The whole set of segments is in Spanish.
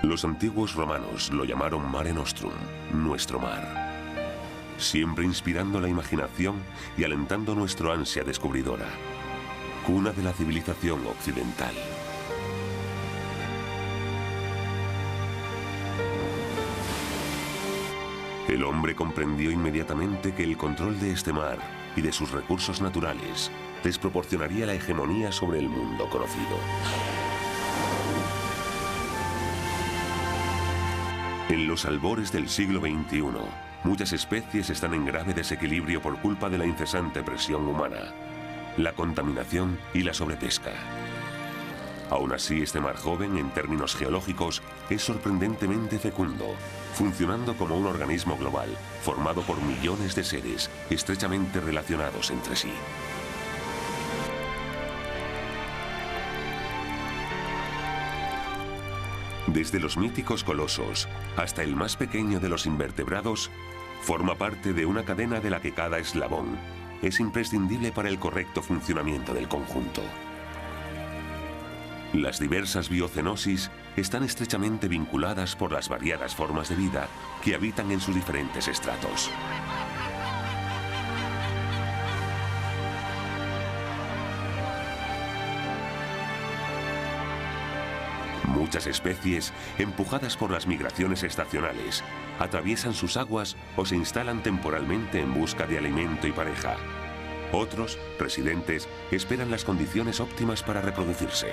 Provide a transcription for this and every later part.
Los antiguos romanos lo llamaron Mare Nostrum, nuestro mar, siempre inspirando la imaginación y alentando nuestra ansia descubridora, cuna de la civilización occidental. El hombre comprendió inmediatamente que el control de este mar y de sus recursos naturales les proporcionaría la hegemonía sobre el mundo conocido. En los albores del siglo XXI, muchas especies están en grave desequilibrio por culpa de la incesante presión humana, la contaminación y la sobrepesca. Aún así, este mar joven, en términos geológicos, es sorprendentemente fecundo, funcionando como un organismo global, formado por millones de seres estrechamente relacionados entre sí. Desde los míticos colosos hasta el más pequeño de los invertebrados, forma parte de una cadena de la que cada eslabón es imprescindible para el correcto funcionamiento del conjunto. Las diversas biocenosis están estrechamente vinculadas por las variadas formas de vida que habitan en sus diferentes estratos. Muchas especies, empujadas por las migraciones estacionales, atraviesan sus aguas o se instalan temporalmente en busca de alimento y pareja. Otros, residentes, esperan las condiciones óptimas para reproducirse.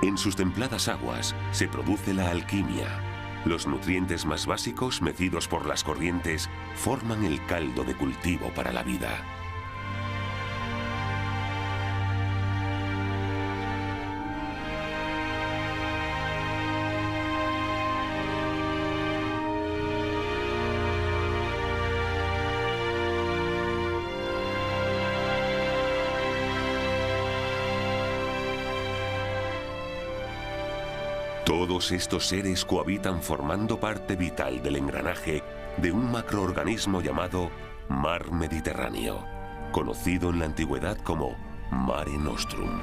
En sus templadas aguas se produce la alquimia. Los nutrientes más básicos, mecidos por las corrientes, forman el caldo de cultivo para la vida. Todos estos seres cohabitan formando parte vital del engranaje de un macroorganismo llamado Mar Mediterráneo, conocido en la antigüedad como Mare Nostrum.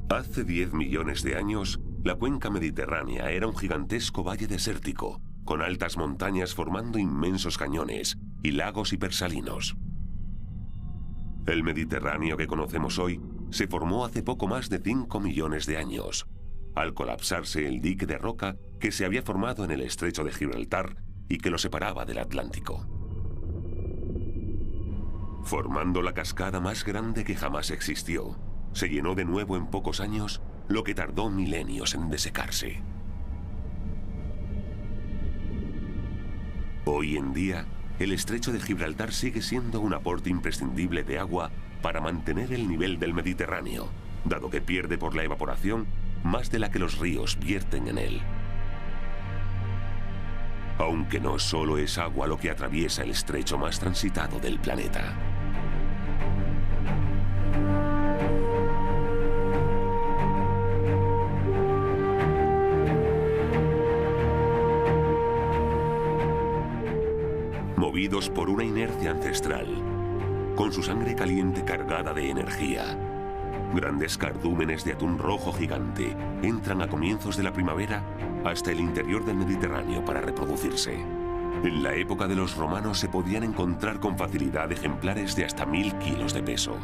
Hace 10 millones de años, la cuenca mediterránea era un gigantesco valle desértico, con altas montañas formando inmensos cañones y lagos hipersalinos. El Mediterráneo que conocemos hoy se formó hace poco más de 5 millones de años, al colapsarse el dique de roca que se había formado en el estrecho de Gibraltar y que lo separaba del Atlántico, formando la cascada más grande que jamás existió. Se llenó de nuevo en pocos años, lo que tardó milenios en desecarse. Hoy en día, el estrecho de Gibraltar sigue siendo un aporte imprescindible de agua para mantener el nivel del Mediterráneo, dado que pierde por la evaporación más de la que los ríos vierten en él. Aunque no solo es agua lo que atraviesa el estrecho más transitado del planeta. Movidos por una inercia ancestral, con su sangre caliente cargada de energía, grandes cardúmenes de atún rojo gigante entran a comienzos de la primavera hasta el interior del Mediterráneo para reproducirse. En la época de los romanos se podían encontrar con facilidad ejemplares de hasta 1000 kilos de peso.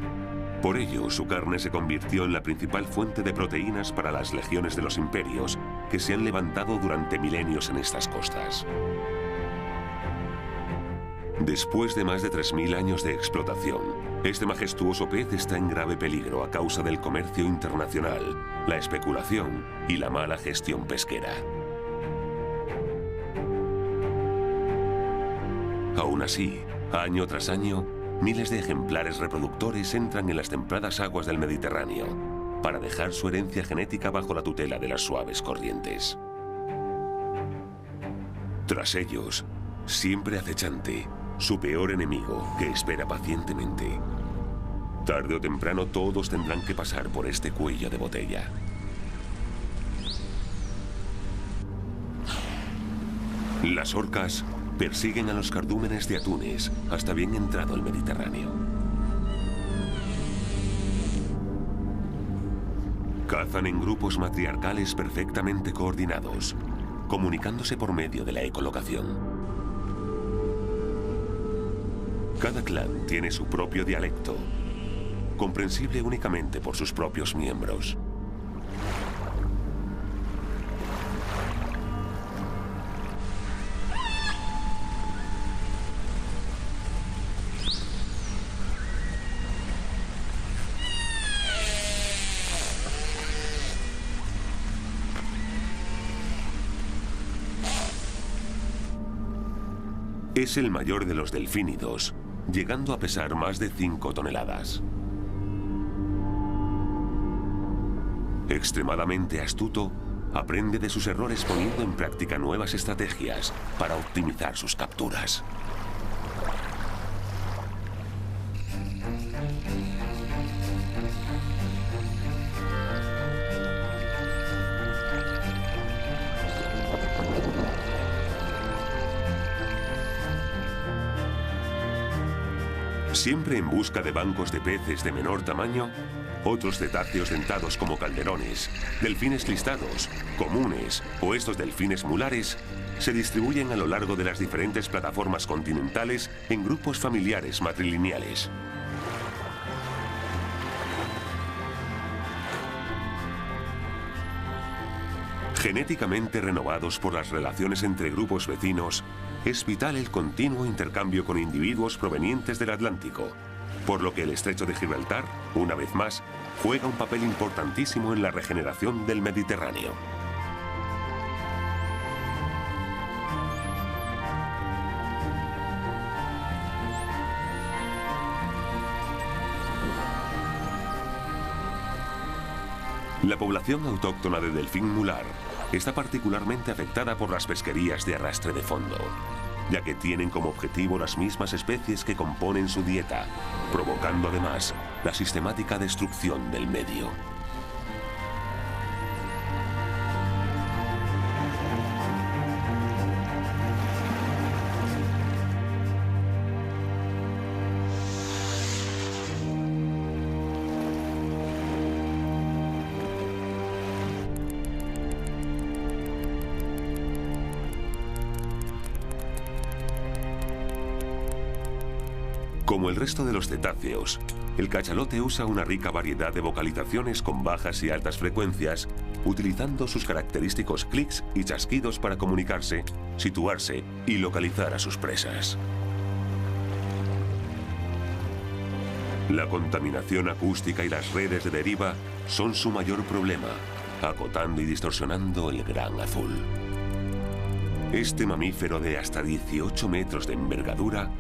Por ello, su carne se convirtió en la principal fuente de proteínas para las legiones de los imperios que se han levantado durante milenios en estas costas. Después de más de 3000 años de explotación, este majestuoso pez está en grave peligro a causa del comercio internacional, la especulación y la mala gestión pesquera. Aún así, año tras año, miles de ejemplares reproductores entran en las templadas aguas del Mediterráneo para dejar su herencia genética bajo la tutela de las suaves corrientes. Tras ellos, siempre acechante, su peor enemigo que espera pacientemente. Tarde o temprano todos tendrán que pasar por este cuello de botella. Las orcas persiguen a los cardúmenes de atunes hasta bien entrado el Mediterráneo. Cazan en grupos matriarcales perfectamente coordinados, comunicándose por medio de la ecolocación. Cada clan tiene su propio dialecto, comprensible únicamente por sus propios miembros. Es el mayor de los delfínidos, llegando a pesar más de 5 toneladas. Extremadamente astuto, aprende de sus errores poniendo en práctica nuevas estrategias para optimizar sus capturas. Siempre en busca de bancos de peces de menor tamaño, otros cetáceos dentados como calderones, delfines listados, comunes o estos delfines mulares se distribuyen a lo largo de las diferentes plataformas continentales en grupos familiares matrilineales. Genéticamente renovados por las relaciones entre grupos vecinos, es vital el continuo intercambio con individuos provenientes del Atlántico, por lo que el Estrecho de Gibraltar, una vez más, juega un papel importantísimo en la regeneración del Mediterráneo. La población autóctona de delfín mular está particularmente afectada por las pesquerías de arrastre de fondo, ya que tienen como objetivo las mismas especies que componen su dieta, provocando además la sistemática destrucción del medio. Como el resto de los cetáceos, el cachalote usa una rica variedad de vocalizaciones con bajas y altas frecuencias, utilizando sus característicos clics y chasquidos para comunicarse, situarse y localizar a sus presas. La contaminación acústica y las redes de deriva son su mayor problema, acotando y distorsionando el gran azul. Este mamífero de hasta 18 metros de envergadura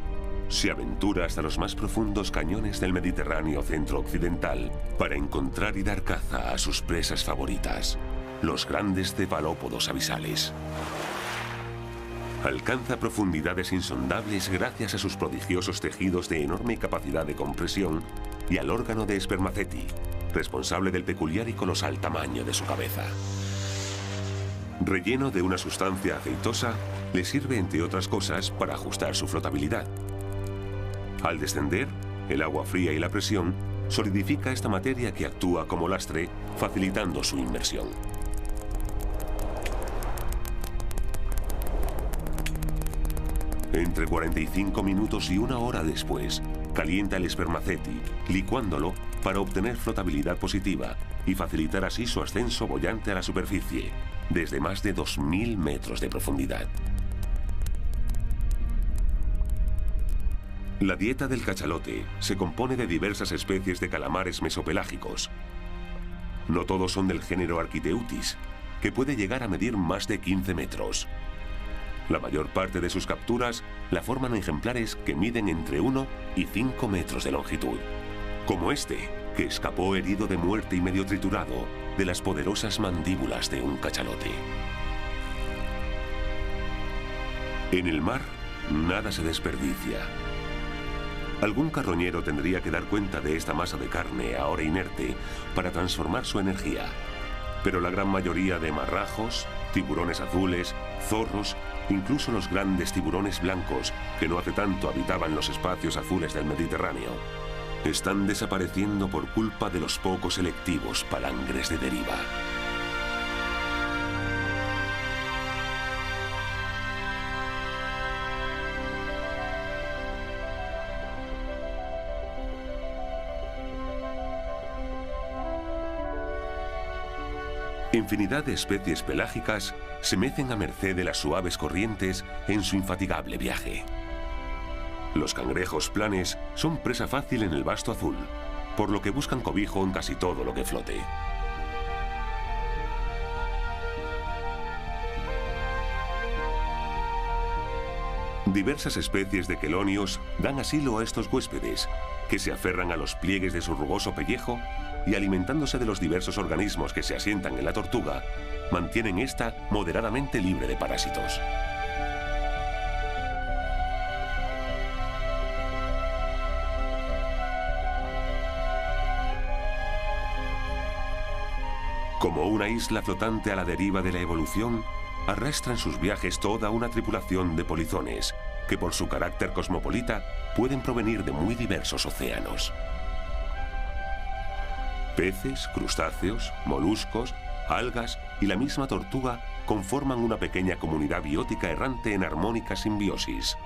se aventura hasta los más profundos cañones del Mediterráneo centro-occidental para encontrar y dar caza a sus presas favoritas, los grandes cefalópodos abisales. Alcanza profundidades insondables gracias a sus prodigiosos tejidos de enorme capacidad de compresión y al órgano de Spermaceti, responsable del peculiar y colosal tamaño de su cabeza. Relleno de una sustancia aceitosa, le sirve, entre otras cosas, para ajustar su flotabilidad. Al descender, el agua fría y la presión solidifica esta materia que actúa como lastre, facilitando su inmersión. Entre 45 minutos y 1 hora después, calienta el Spermaceti, licuándolo para obtener flotabilidad positiva y facilitar así su ascenso boyante a la superficie, desde más de 2000 metros de profundidad. La dieta del cachalote se compone de diversas especies de calamares mesopelágicos. No todos son del género Architeuthis, que puede llegar a medir más de 15 metros. La mayor parte de sus capturas la forman ejemplares que miden entre 1 y 5 metros de longitud, como este, que escapó herido de muerte y medio triturado de las poderosas mandíbulas de un cachalote. En el mar, nada se desperdicia. Algún carroñero tendría que dar cuenta de esta masa de carne ahora inerte para transformar su energía. Pero la gran mayoría de marrajos, tiburones azules, zorros, incluso los grandes tiburones blancos que no hace tanto habitaban los espacios azules del Mediterráneo, están desapareciendo por culpa de los poco selectivos palangres de deriva. Infinidad de especies pelágicas se mecen a merced de las suaves corrientes en su infatigable viaje. Los cangrejos planes son presa fácil en el vasto azul, por lo que buscan cobijo en casi todo lo que flote. Diversas especies de quelonios dan asilo a estos huéspedes, que se aferran a los pliegues de su rugoso pellejo y, alimentándose de los diversos organismos que se asientan en la tortuga, mantienen esta moderadamente libre de parásitos. Como una isla flotante a la deriva de la evolución, arrastra en sus viajes toda una tripulación de polizones, que por su carácter cosmopolita pueden provenir de muy diversos océanos. Peces, crustáceos, moluscos, algas y la misma tortuga conforman una pequeña comunidad biótica errante en armónica simbiosis,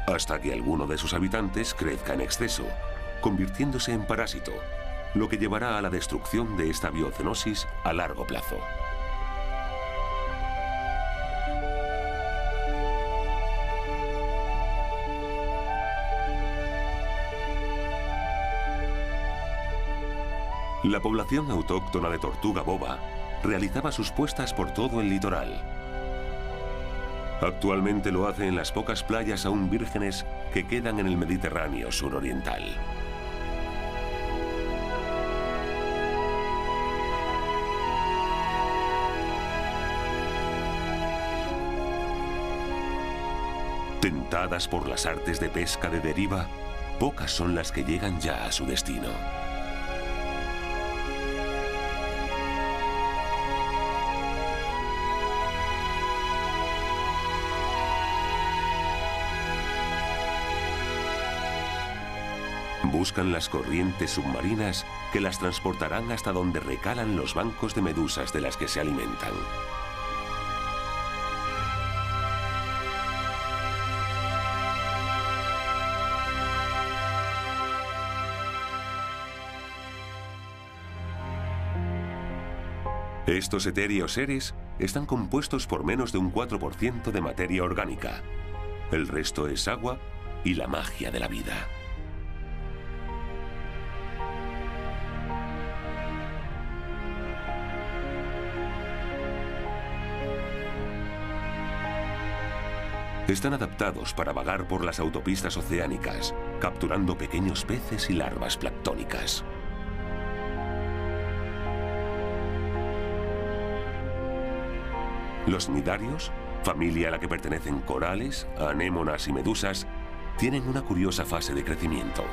hasta que alguno de sus habitantes crezca en exceso, convirtiéndose en parásito, lo que llevará a la destrucción de esta biocenosis a largo plazo. La población autóctona de tortuga boba realizaba sus puestas por todo el litoral. Actualmente lo hace en las pocas playas aún vírgenes que quedan en el Mediterráneo suroriental. Tentadas por las artes de pesca de deriva, pocas son las que llegan ya a su destino. Buscan las corrientes submarinas que las transportarán hasta donde recalan los bancos de medusas de las que se alimentan. Estos etéreos seres están compuestos por menos de un 4% de materia orgánica. El resto es agua y la magia de la vida. Están adaptados para vagar por las autopistas oceánicas, capturando pequeños peces y larvas planctónicas. Los cnidarios, familia a la que pertenecen corales, anémonas y medusas, tienen una curiosa fase de crecimiento.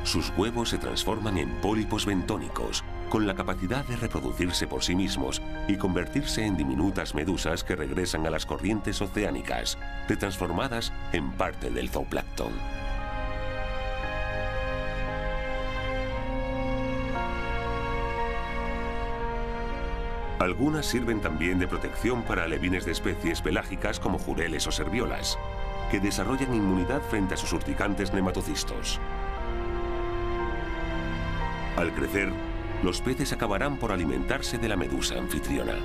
Sus huevos se transforman en pólipos bentónicos, con la capacidad de reproducirse por sí mismos y convertirse en diminutas medusas que regresan a las corrientes oceánicas, retransformadas en parte del zooplancton. Algunas sirven también de protección para alevines de especies pelágicas como jureles o serviolas, que desarrollan inmunidad frente a sus urticantes nematocistos. Al crecer, los peces acabarán por alimentarse de la medusa anfitriona.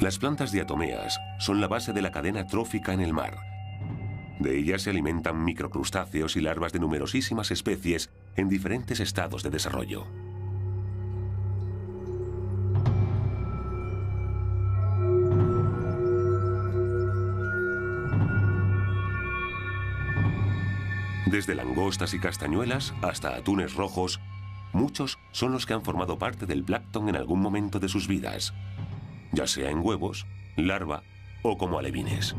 Las plantas diatomeas son la base de la cadena trófica en el mar. De ellas se alimentan microcrustáceos y larvas de numerosísimas especies en diferentes estados de desarrollo. Desde langostas y castañuelas hasta atunes rojos, muchos son los que han formado parte del plancton en algún momento de sus vidas, ya sea en huevos, larva o como alevines.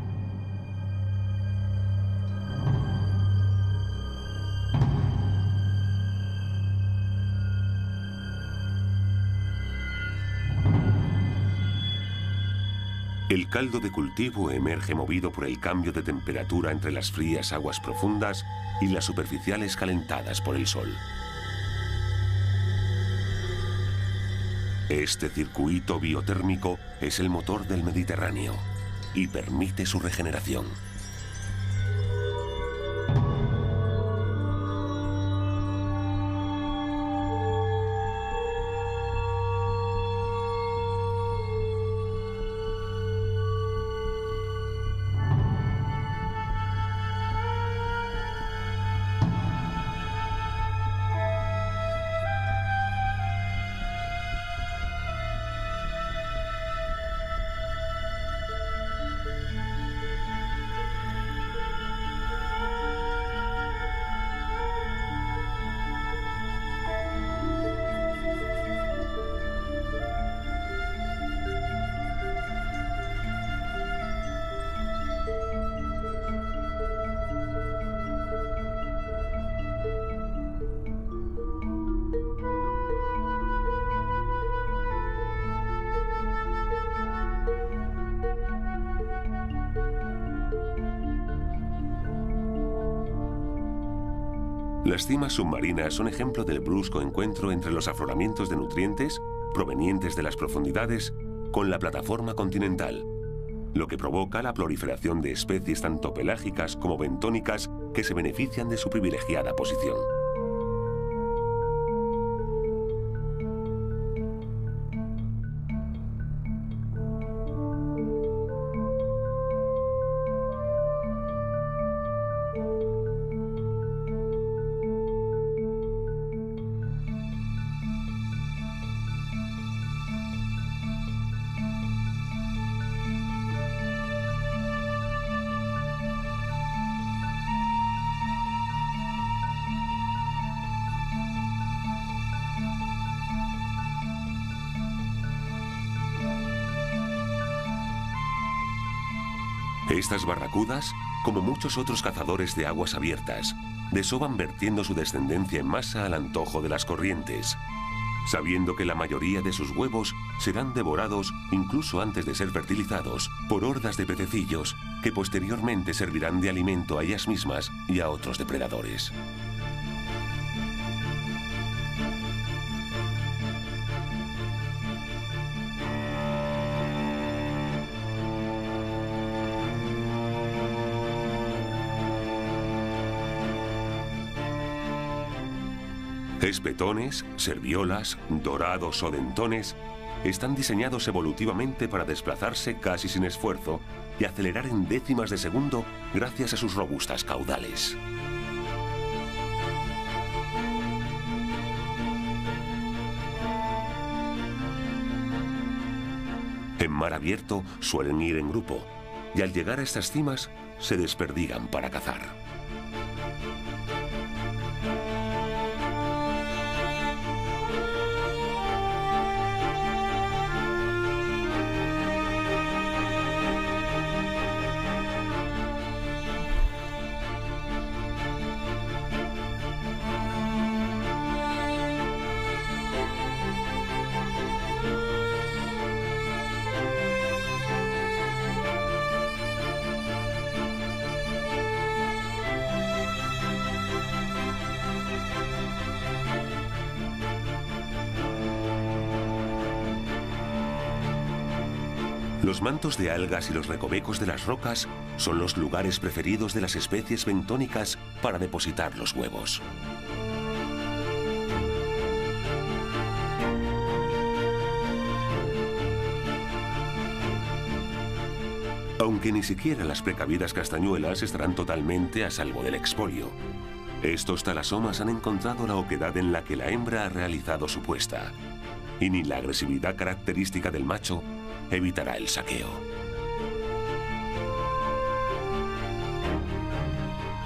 El caldo de cultivo emerge movido por el cambio de temperatura entre las frías aguas profundas y las superficiales calentadas por el sol. Este circuito biotérmico es el motor del Mediterráneo y permite su regeneración. Las cimas submarinas son ejemplo del brusco encuentro entre los afloramientos de nutrientes provenientes de las profundidades con la plataforma continental, lo que provoca la proliferación de especies tanto pelágicas como bentónicas que se benefician de su privilegiada posición. Estas barracudas, como muchos otros cazadores de aguas abiertas, desovan vertiendo su descendencia en masa al antojo de las corrientes, sabiendo que la mayoría de sus huevos serán devorados incluso antes de ser fertilizados por hordas de pececillos que posteriormente servirán de alimento a ellas mismas y a otros depredadores. Espetones, serviolas, dorados o dentones están diseñados evolutivamente para desplazarse casi sin esfuerzo y acelerar en décimas de segundo gracias a sus robustas caudales. En mar abierto suelen ir en grupo y al llegar a estas cimas se desperdigan para cazar. Los mantos de algas y los recovecos de las rocas son los lugares preferidos de las especies bentónicas para depositar los huevos. Aunque ni siquiera las precavidas castañuelas estarán totalmente a salvo del expolio. Estos talasomas han encontrado la oquedad en la que la hembra ha realizado su puesta, y ni la agresividad característica del macho evitará el saqueo.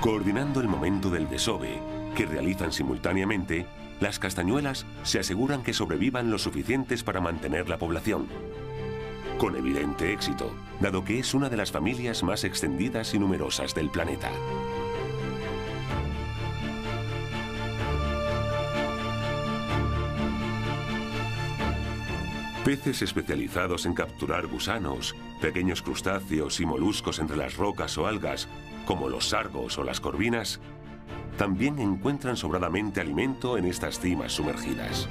Coordinando el momento del desove, que realizan simultáneamente, las castañuelas se aseguran que sobrevivan lo suficientes para mantener la población. Con evidente éxito, dado que es una de las familias más extendidas y numerosas del planeta. Peces especializados en capturar gusanos, pequeños crustáceos y moluscos entre las rocas o algas, como los sargos o las corvinas, también encuentran sobradamente alimento en estas cimas sumergidas.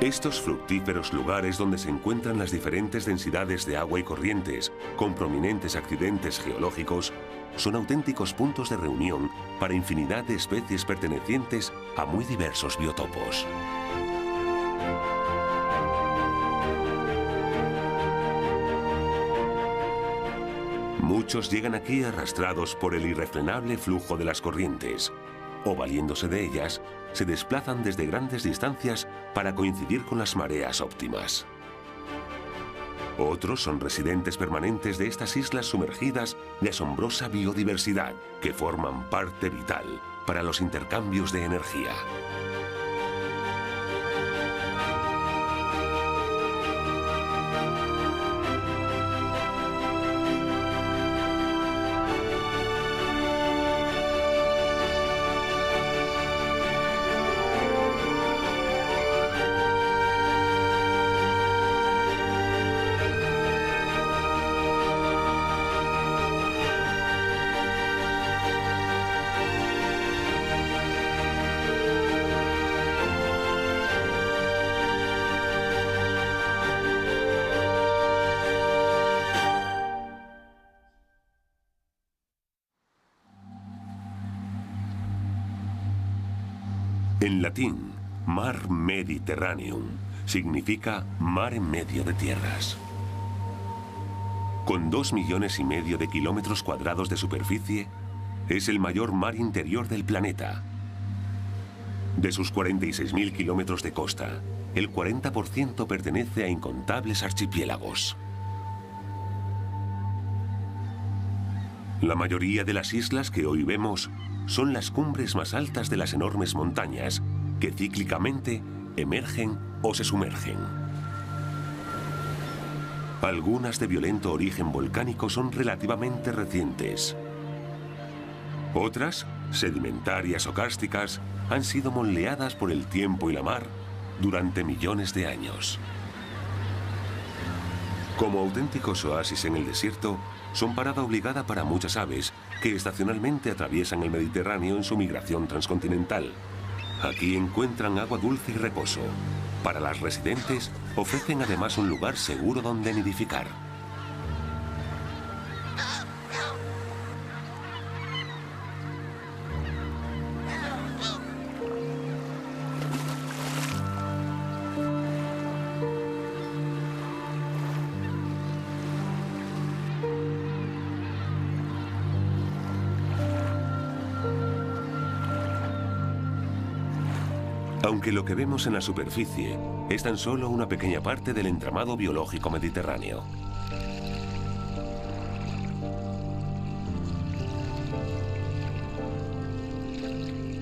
Estos fructíferos lugares donde se encuentran las diferentes densidades de agua y corrientes, con prominentes accidentes geológicos, son auténticos puntos de reunión para infinidad de especies pertenecientes a muy diversos biotopos. Muchos llegan aquí arrastrados por el irrefrenable flujo de las corrientes, o valiéndose de ellas, se desplazan desde grandes distancias para coincidir con las mareas óptimas. Otros son residentes permanentes de estas islas sumergidas de asombrosa biodiversidad que forman parte vital para los intercambios de energía. En latín, Mar Mediterraneum significa mar en medio de tierras. Con 2,5 millones de kilómetros cuadrados de superficie, es el mayor mar interior del planeta. De sus 46.000 kilómetros de costa, el 40% pertenece a incontables archipiélagos. La mayoría de las islas que hoy vemos son las cumbres más altas de las enormes montañas que cíclicamente emergen o se sumergen. Algunas de violento origen volcánico son relativamente recientes. Otras, sedimentarias o kársticas, han sido moldeadas por el tiempo y la mar durante millones de años. Como auténticos oasis en el desierto, son parada obligada para muchas aves que estacionalmente atraviesan el Mediterráneo en su migración transcontinental. Aquí encuentran agua dulce y reposo. Para las residentes, ofrecen además un lugar seguro donde nidificar. Aunque lo que vemos en la superficie es tan solo una pequeña parte del entramado biológico mediterráneo.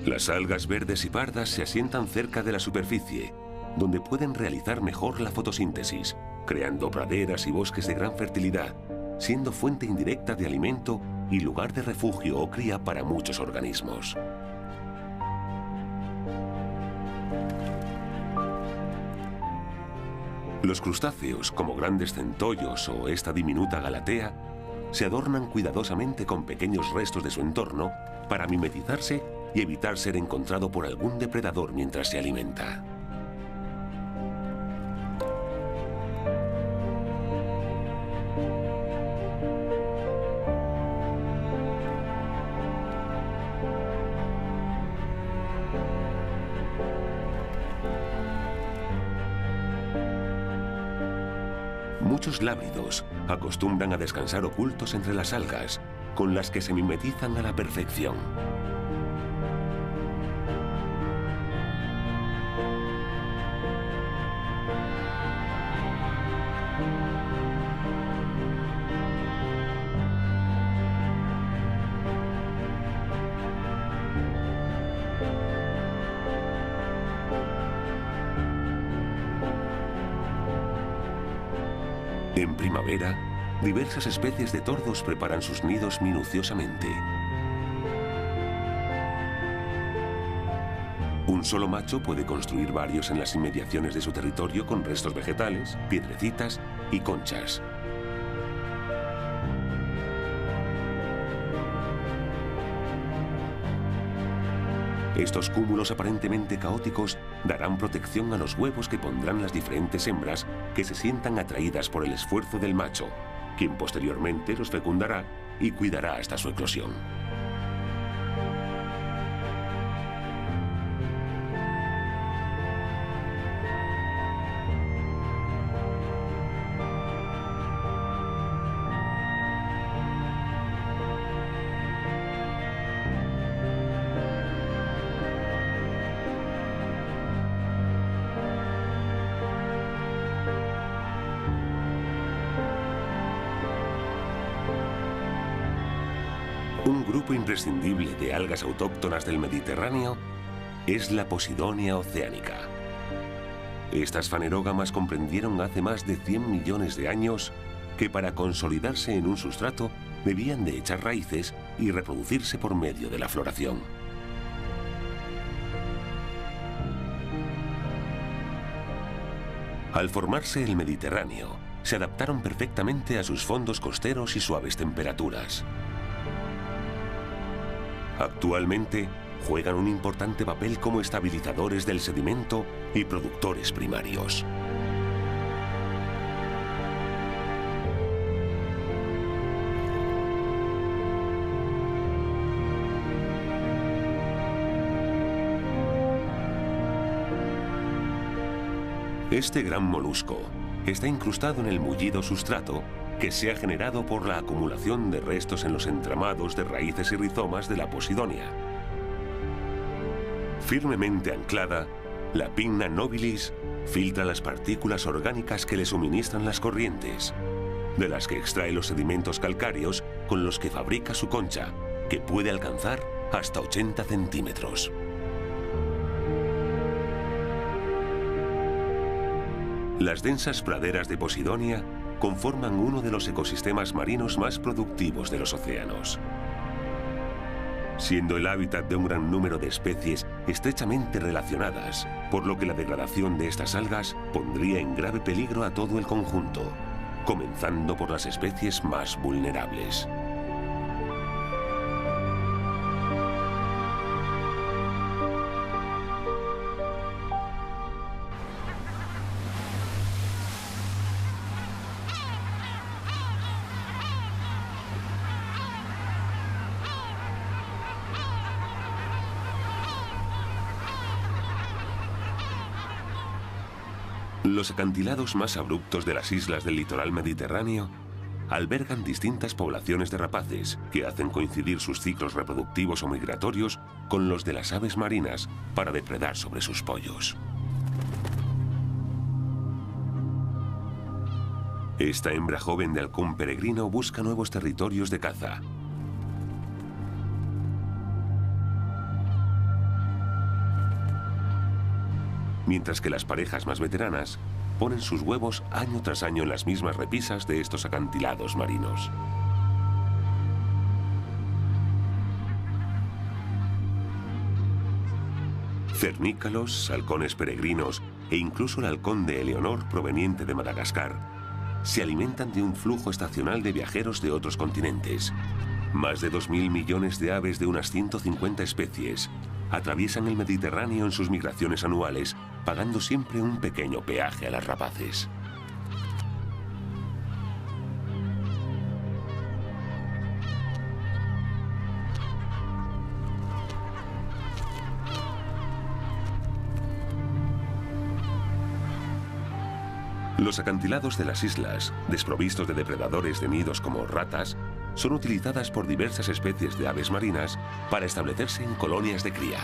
Las algas verdes y pardas se asientan cerca de la superficie, donde pueden realizar mejor la fotosíntesis, creando praderas y bosques de gran fertilidad, siendo fuente indirecta de alimento y lugar de refugio o cría para muchos organismos. Los crustáceos, como grandes centollos o esta diminuta galatea, se adornan cuidadosamente con pequeños restos de su entorno para mimetizarse y evitar ser encontrado por algún depredador mientras se alimenta. Muchos lábridos acostumbran a descansar ocultos entre las algas, con las que se mimetizan a la perfección. En primavera, diversas especies de tordos preparan sus nidos minuciosamente. Un solo macho puede construir varios en las inmediaciones de su territorio con restos vegetales, piedrecitas y conchas. Estos cúmulos aparentemente caóticos darán protección a los huevos que pondrán las diferentes hembras que se sientan atraídas por el esfuerzo del macho, quien posteriormente los fecundará y cuidará hasta su eclosión. Un grupo imprescindible de algas autóctonas del Mediterráneo es la Posidonia oceanica. Estas fanerógamas comprendieron hace más de 100 millones de años que para consolidarse en un sustrato debían de echar raíces y reproducirse por medio de la floración. Al formarse el Mediterráneo, se adaptaron perfectamente a sus fondos costeros y suaves temperaturas. Actualmente, juegan un importante papel como estabilizadores del sedimento y productores primarios. Este gran molusco está incrustado en el mullido sustrato que se ha generado por la acumulación de restos en los entramados de raíces y rizomas de la Posidonia. Firmemente anclada, la Pinna nobilis filtra las partículas orgánicas que le suministran las corrientes, de las que extrae los sedimentos calcáreos con los que fabrica su concha, que puede alcanzar hasta 80 centímetros. Las densas praderas de Posidonia conforman uno de los ecosistemas marinos más productivos de los océanos. Siendo el hábitat de un gran número de especies estrechamente relacionadas, por lo que la degradación de estas algas pondría en grave peligro a todo el conjunto, comenzando por las especies más vulnerables. Los acantilados más abruptos de las islas del litoral mediterráneo albergan distintas poblaciones de rapaces que hacen coincidir sus ciclos reproductivos o migratorios con los de las aves marinas para depredar sobre sus pollos. Esta hembra joven de halcón peregrino busca nuevos territorios de caza. Mientras que las parejas más veteranas ponen sus huevos año tras año en las mismas repisas de estos acantilados marinos. Cernícalos, halcones peregrinos e incluso el halcón de Eleonor proveniente de Madagascar se alimentan de un flujo estacional de viajeros de otros continentes. Más de 2.000 millones de aves de unas 150 especies atraviesan el Mediterráneo en sus migraciones anuales, pagando siempre un pequeño peaje a las rapaces. Los acantilados de las islas, desprovistos de depredadores de nidos como ratas, son utilizadas por diversas especies de aves marinas para establecerse en colonias de cría.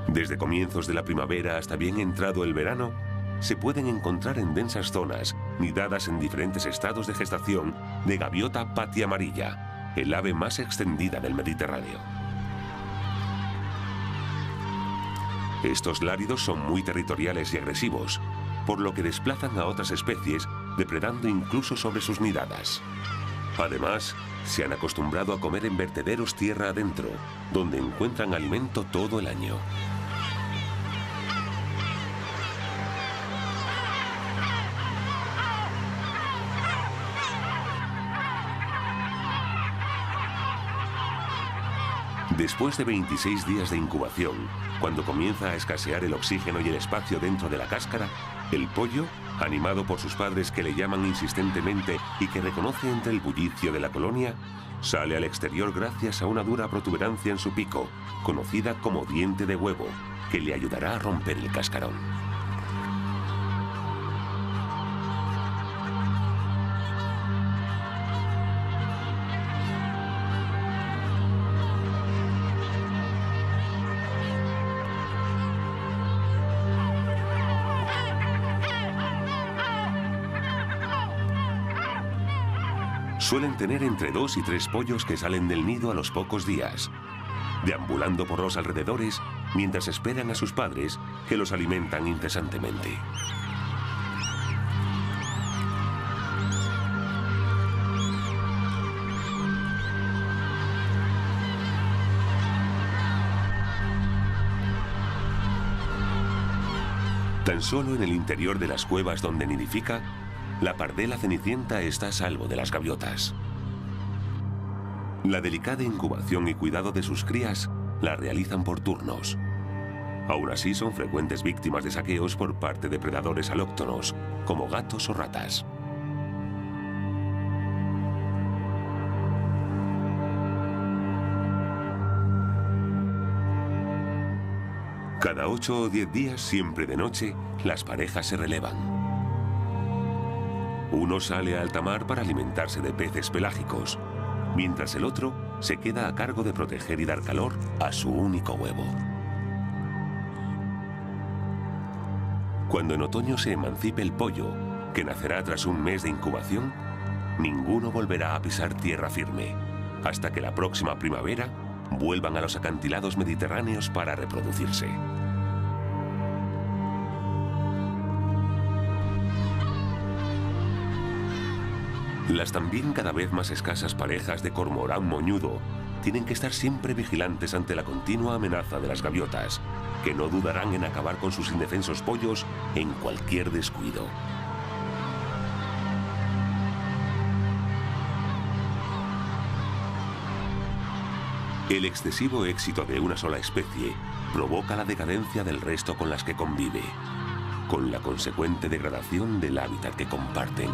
Desde comienzos de la primavera hasta bien entrado el verano, se pueden encontrar en densas zonas, nidadas en diferentes estados de gestación, de gaviota patia amarilla, el ave más extendida del Mediterráneo. Estos láridos son muy territoriales y agresivos, por lo que desplazan a otras especies, depredando incluso sobre sus nidadas. Además, se han acostumbrado a comer en vertederos tierra adentro, donde encuentran alimento todo el año. Después de 26 días de incubación, cuando comienza a escasear el oxígeno y el espacio dentro de la cáscara, el pollo, animado por sus padres que le llaman insistentemente y que reconoce entre el bullicio de la colonia, sale al exterior gracias a una dura protuberancia en su pico, conocida como diente de huevo, que le ayudará a romper el cascarón. Suelen tener entre 2 y 3 pollos que salen del nido a los pocos días, deambulando por los alrededores mientras esperan a sus padres que los alimentan incesantemente. Tan solo en el interior de las cuevas donde nidifica, la pardela cenicienta está a salvo de las gaviotas. La delicada incubación y cuidado de sus crías la realizan por turnos. Aún así son frecuentes víctimas de saqueos por parte de predadores alóctonos, como gatos o ratas. Cada 8 o 10 días, siempre de noche, las parejas se relevan. Uno sale a alta mar para alimentarse de peces pelágicos, mientras el otro se queda a cargo de proteger y dar calor a su único huevo. Cuando en otoño se emancipe el pollo, que nacerá tras un mes de incubación, ninguno volverá a pisar tierra firme, hasta que la próxima primavera vuelvan a los acantilados mediterráneos para reproducirse. Las también cada vez más escasas parejas de cormorán moñudo tienen que estar siempre vigilantes ante la continua amenaza de las gaviotas, que no dudarán en acabar con sus indefensos pollos en cualquier descuido. El excesivo éxito de una sola especie provoca la decadencia del resto con las que convive, con la consecuente degradación del hábitat que comparten.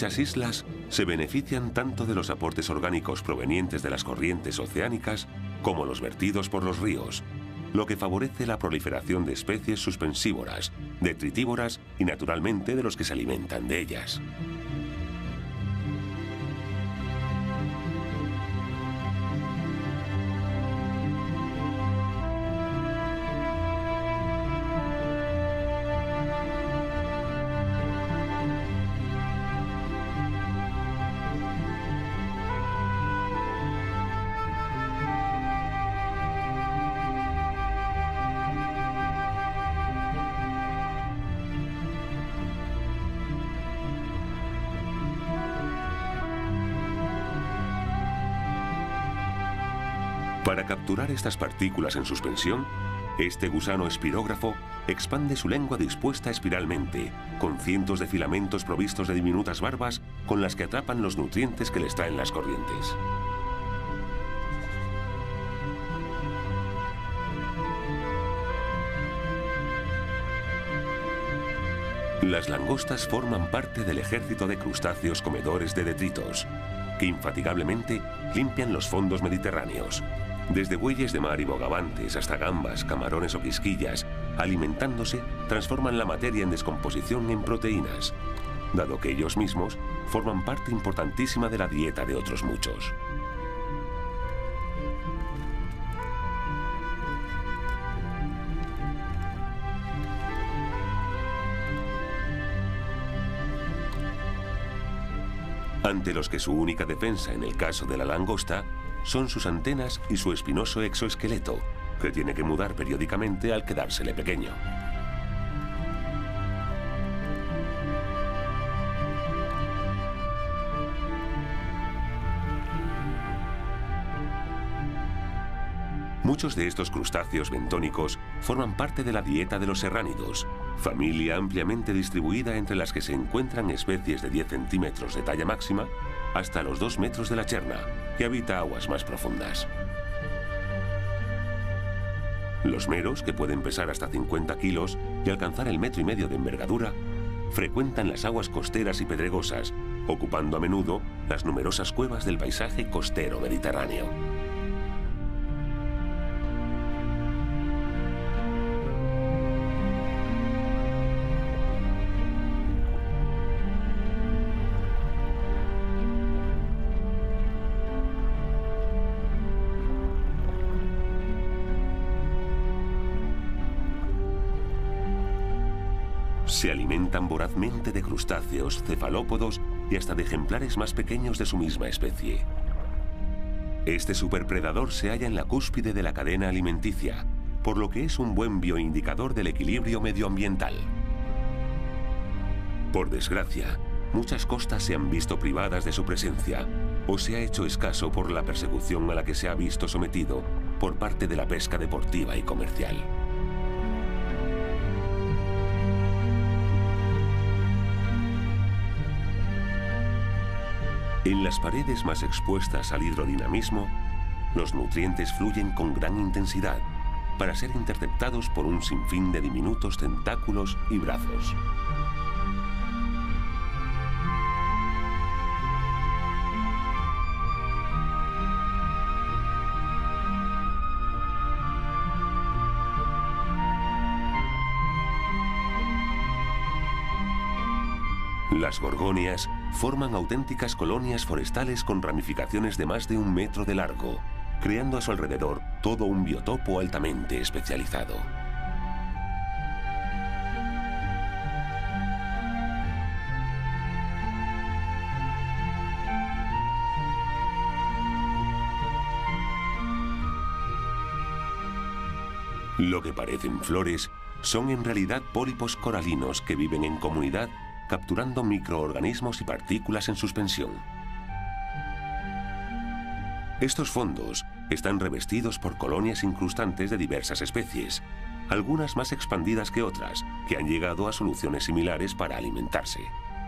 Muchas islas se benefician tanto de los aportes orgánicos provenientes de las corrientes oceánicas como los vertidos por los ríos, lo que favorece la proliferación de especies suspensívoras, detritívoras y naturalmente de los que se alimentan de ellas. Para capturar estas partículas en suspensión, este gusano espirógrafo expande su lengua dispuesta espiralmente, con cientos de filamentos provistos de diminutas barbas con las que atrapan los nutrientes que les traen las corrientes. Las langostas forman parte del ejército de crustáceos comedores de detritos, que infatigablemente limpian los fondos mediterráneos, desde bueyes de mar y bogavantes hasta gambas, camarones o quisquillas. Alimentándose, transforman la materia en descomposición en proteínas, dado que ellos mismos forman parte importantísima de la dieta de otros muchos. Ante los que su única defensa en el caso de la langosta son sus antenas y su espinoso exoesqueleto, que tiene que mudar periódicamente al quedársele pequeño. Muchos de estos crustáceos bentónicos forman parte de la dieta de los serránidos, familia ampliamente distribuida entre las que se encuentran especies de 10 centímetros de talla máxima hasta los 2 metros de la cherna, que habita aguas más profundas. Los meros, que pueden pesar hasta 50 kilos y alcanzar el 1,5 metros de envergadura, frecuentan las aguas costeras y pedregosas, ocupando a menudo las numerosas cuevas del paisaje costero mediterráneo. Se alimentan vorazmente de crustáceos, cefalópodos y hasta de ejemplares más pequeños de su misma especie. Este superpredador se halla en la cúspide de la cadena alimenticia, por lo que es un buen bioindicador del equilibrio medioambiental. Por desgracia, muchas costas se han visto privadas de su presencia o se ha hecho escaso por la persecución a la que se ha visto sometido por parte de la pesca deportiva y comercial. En las paredes más expuestas al hidrodinamismo, los nutrientes fluyen con gran intensidad para ser interceptados por un sinfín de diminutos tentáculos y brazos. Las gorgonias forman auténticas colonias forestales con ramificaciones de más de 1 metro de largo, creando a su alrededor todo un biotopo altamente especializado. Lo que parecen flores son en realidad pólipos coralinos que viven en comunidad, capturando microorganismos y partículas en suspensión. Estos fondos están revestidos por colonias incrustantes de diversas especies, algunas más expandidas que otras, que han llegado a soluciones similares para alimentarse.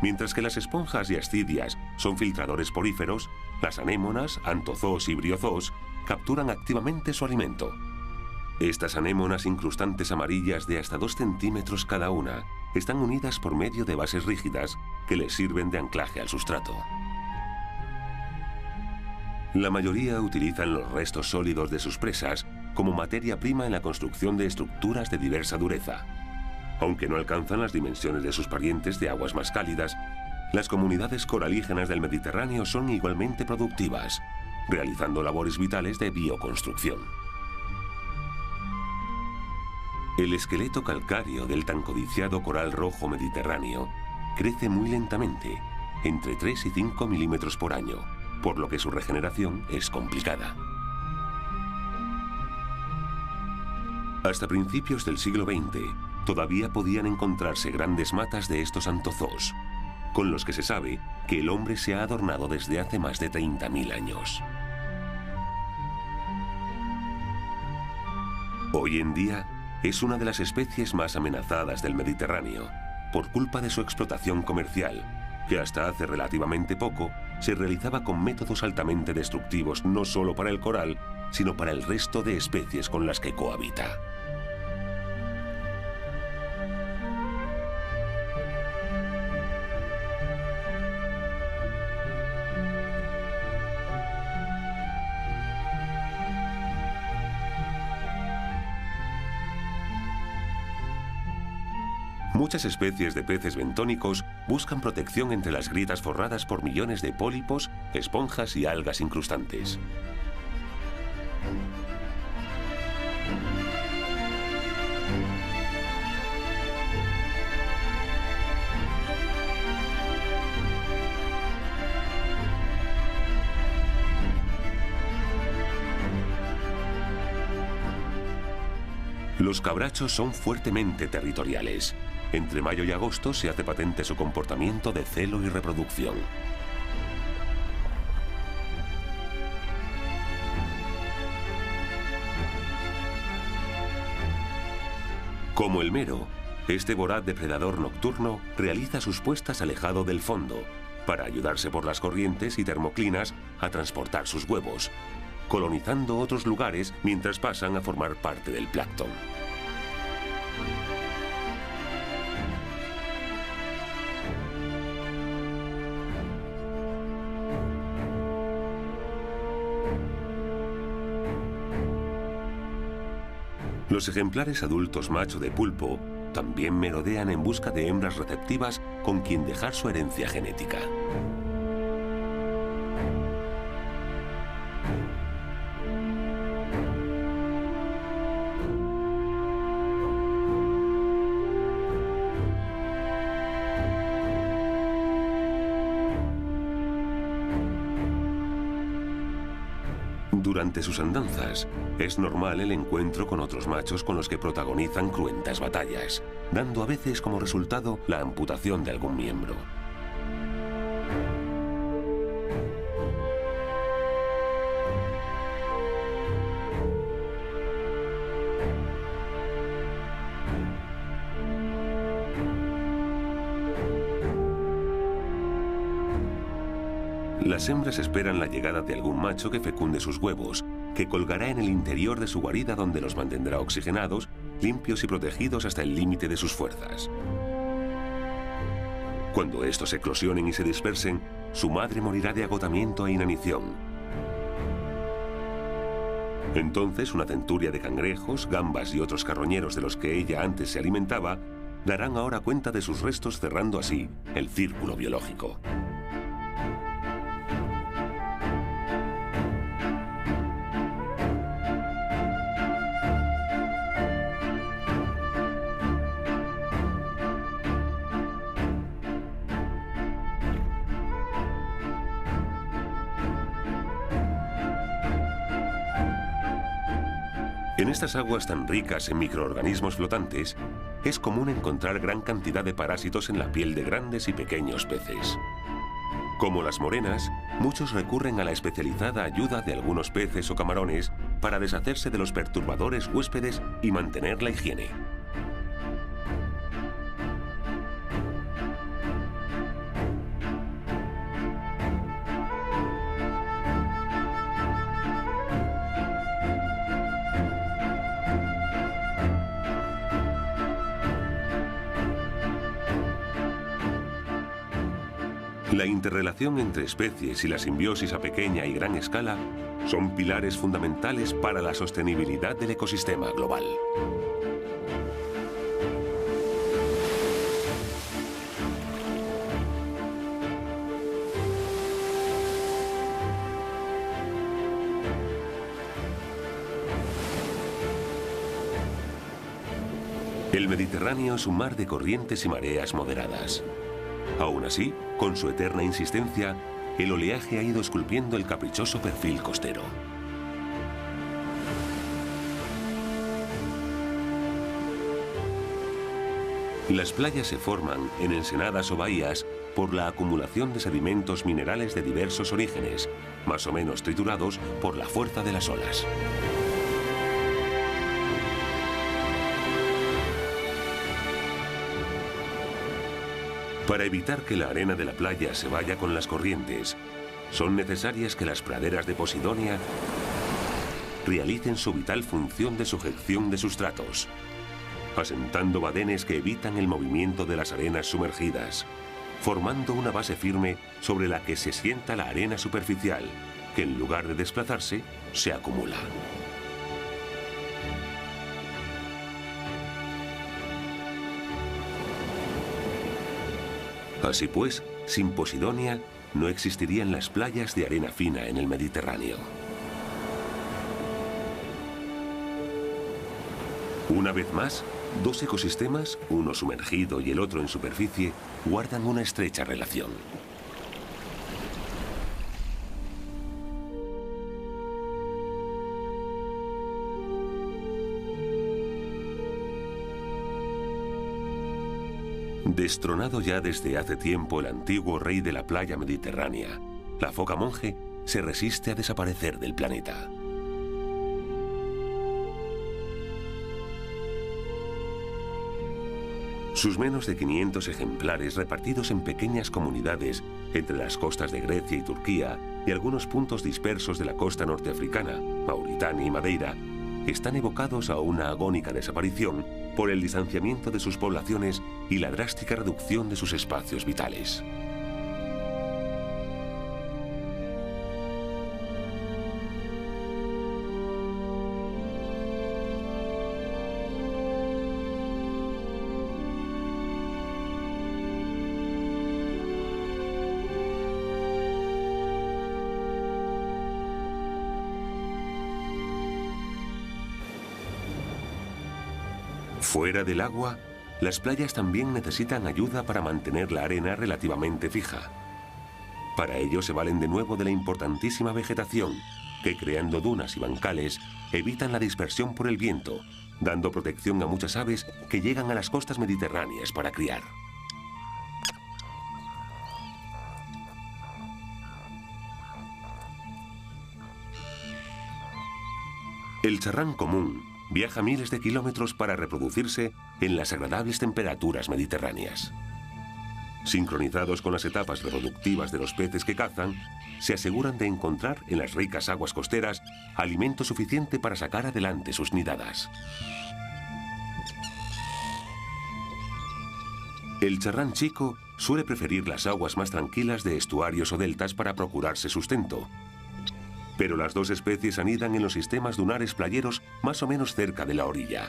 Mientras que las esponjas y ascidias son filtradores poríferos, las anémonas, anthozoos y briozoos capturan activamente su alimento. Estas anémonas incrustantes amarillas de hasta 2 centímetros cada una están unidas por medio de bases rígidas que les sirven de anclaje al sustrato. La mayoría utilizan los restos sólidos de sus presas como materia prima en la construcción de estructuras de diversa dureza. Aunque no alcanzan las dimensiones de sus parientes de aguas más cálidas, las comunidades coralígenas del Mediterráneo son igualmente productivas, realizando labores vitales de bioconstrucción. El esqueleto calcáreo del tan codiciado coral rojo mediterráneo crece muy lentamente, entre 3 y 5 milímetros por año, por lo que su regeneración es complicada. Hasta principios del siglo XX, todavía podían encontrarse grandes matas de estos anthozoos, con los que se sabe que el hombre se ha adornado desde hace más de 30.000 años. Hoy en día es una de las especies más amenazadas del Mediterráneo por culpa de su explotación comercial, que hasta hace relativamente poco se realizaba con métodos altamente destructivos no solo para el coral, sino para el resto de especies con las que cohabita. Muchas especies de peces bentónicos buscan protección entre las grietas forradas por millones de pólipos, esponjas y algas incrustantes. Los cabrachos son fuertemente territoriales. Entre mayo y agosto se hace patente su comportamiento de celo y reproducción. Como el mero, este voraz depredador nocturno realiza sus puestas alejado del fondo para ayudarse por las corrientes y termoclinas a transportar sus huevos, colonizando otros lugares mientras pasan a formar parte del plancton. Los ejemplares adultos macho de pulpo también merodean en busca de hembras receptivas con quien dejar su herencia genética. Durante sus andanzas, es normal el encuentro con otros machos con los que protagonizan cruentas batallas, dando a veces como resultado la amputación de algún miembro. Las hembras esperan la llegada de algún macho que fecunde sus huevos, que colgará en el interior de su guarida donde los mantendrá oxigenados, limpios y protegidos hasta el límite de sus fuerzas. Cuando estos eclosionen y se dispersen, su madre morirá de agotamiento e inanición. Entonces una centuria de cangrejos, gambas y otros carroñeros de los que ella antes se alimentaba, darán ahora cuenta de sus restos, cerrando así el círculo biológico. En estas aguas tan ricas en microorganismos flotantes, es común encontrar gran cantidad de parásitos en la piel de grandes y pequeños peces. Como las morenas, muchos recurren a la especializada ayuda de algunos peces o camarones para deshacerse de los perturbadores huéspedes y mantener la higiene. La interrelación entre especies y la simbiosis a pequeña y gran escala son pilares fundamentales para la sostenibilidad del ecosistema global. El Mediterráneo es un mar de corrientes y mareas moderadas. Aún así, con su eterna insistencia, el oleaje ha ido esculpiendo el caprichoso perfil costero. Las playas se forman en ensenadas o bahías por la acumulación de sedimentos minerales de diversos orígenes, más o menos triturados por la fuerza de las olas. Para evitar que la arena de la playa se vaya con las corrientes, son necesarias que las praderas de Posidonia realicen su vital función de sujeción de sustratos, asentando badenes que evitan el movimiento de las arenas sumergidas, formando una base firme sobre la que se sienta la arena superficial, que en lugar de desplazarse, se acumula. Así pues, sin Posidonia, no existirían las playas de arena fina en el Mediterráneo. Una vez más, dos ecosistemas, uno sumergido y el otro en superficie, guardan una estrecha relación. Destronado ya desde hace tiempo el antiguo rey de la playa mediterránea, la foca monje se resiste a desaparecer del planeta. Sus menos de 500 ejemplares repartidos en pequeñas comunidades entre las costas de Grecia y Turquía y algunos puntos dispersos de la costa norteafricana, Mauritania y Madeira, están evocados a una agónica desaparición por el distanciamiento de sus poblaciones y la drástica reducción de sus espacios vitales. Fuera del agua, las playas también necesitan ayuda para mantener la arena relativamente fija. Para ello se valen de nuevo de la importantísima vegetación, que creando dunas y bancales evitan la dispersión por el viento, dando protección a muchas aves que llegan a las costas mediterráneas para criar. El charrán común viaja miles de kilómetros para reproducirse en las agradables temperaturas mediterráneas. Sincronizados con las etapas reproductivas de los peces que cazan, se aseguran de encontrar en las ricas aguas costeras alimento suficiente para sacar adelante sus nidadas. El charrán chico suele preferir las aguas más tranquilas de estuarios o deltas para procurarse sustento. Pero las dos especies anidan en los sistemas dunares playeros más o menos cerca de la orilla,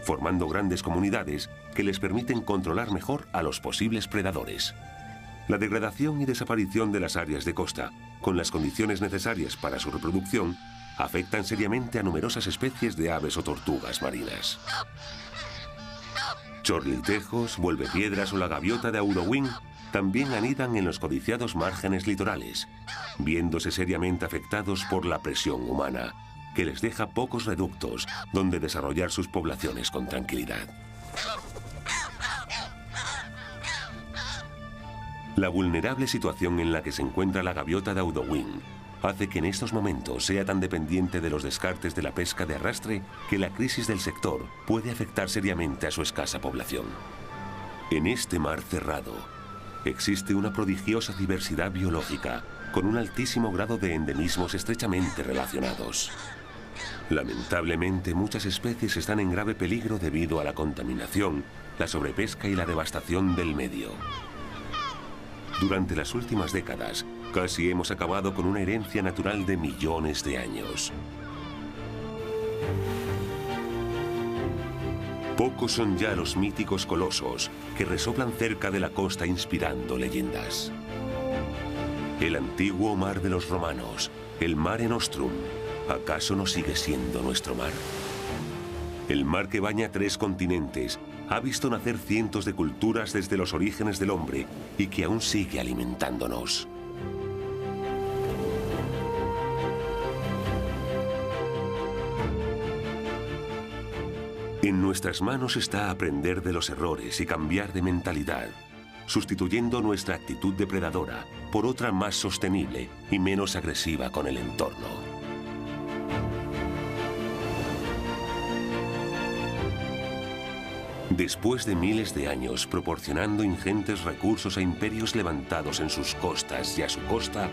formando grandes comunidades que les permiten controlar mejor a los posibles predadores. La degradación y desaparición de las áreas de costa, con las condiciones necesarias para su reproducción, afectan seriamente a numerosas especies de aves o tortugas marinas. Chorlitejos, vuelvepiedras o la gaviota de Audouin también anidan en los codiciados márgenes litorales, viéndose seriamente afectados por la presión humana, que les deja pocos reductos donde desarrollar sus poblaciones con tranquilidad. La vulnerable situación en la que se encuentra la gaviota de Audouin hace que en estos momentos sea tan dependiente de los descartes de la pesca de arrastre que la crisis del sector puede afectar seriamente a su escasa población. En este mar cerrado existe una prodigiosa diversidad biológica con un altísimo grado de endemismos estrechamente relacionados. Lamentablemente, muchas especies están en grave peligro debido a la contaminación, la sobrepesca y la devastación del medio. Durante las últimas décadas, casi hemos acabado con una herencia natural de millones de años. Pocos son ya los míticos colosos que resoplan cerca de la costa inspirando leyendas. El antiguo mar de los romanos, el Mare Nostrum, ¿acaso no sigue siendo nuestro mar? El mar que baña 3 continentes ha visto nacer cientos de culturas desde los orígenes del hombre y que aún sigue alimentándonos. En nuestras manos está aprender de los errores y cambiar de mentalidad, sustituyendo nuestra actitud depredadora por otra más sostenible y menos agresiva con el entorno. Después de miles de años proporcionando ingentes recursos a imperios levantados en sus costas y a su costa,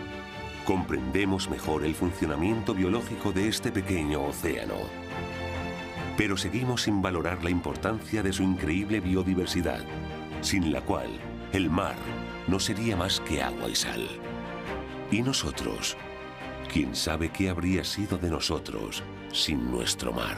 comprendemos mejor el funcionamiento biológico de este pequeño océano. Pero seguimos sin valorar la importancia de su increíble biodiversidad, sin la cual el mar no sería más que agua y sal. ¿Y nosotros? ¿Quién sabe qué habría sido de nosotros sin nuestro mar?